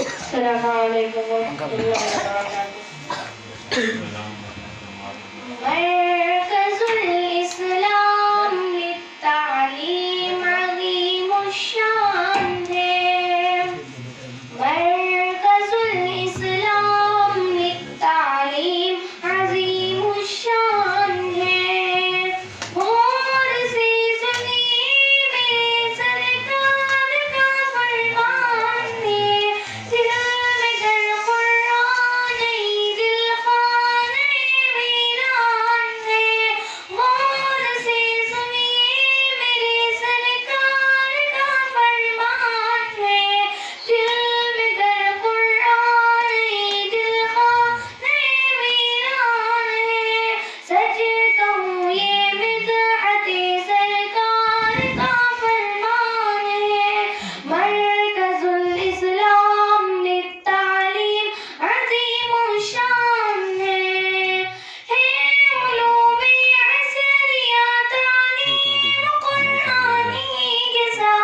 السلام علیکم ورحمۃ اللہ وبرکاتہ. مرکز الاسلام للتعلیم عظیم الشان ہے. مرکز الاسلام للتعلیم عظیم الشان ہے. غور سے سنیے میرے سرکار کا فرمان ہے. دل میں گر قرآن نہیں، دل خانہ ویران ہے. غور سے سنیے میرے سرکار کا فرمان ہے. دل میں گر قرآن نہیں، دل خانہ ویران ہے. سچ کہوں یہ بدعت سرکار کا فرمان ہے. مرکز الاسلام للتعلیم عظیم الشان ہے. علوم عصریہ تعلیم قرآنی کے ساتھ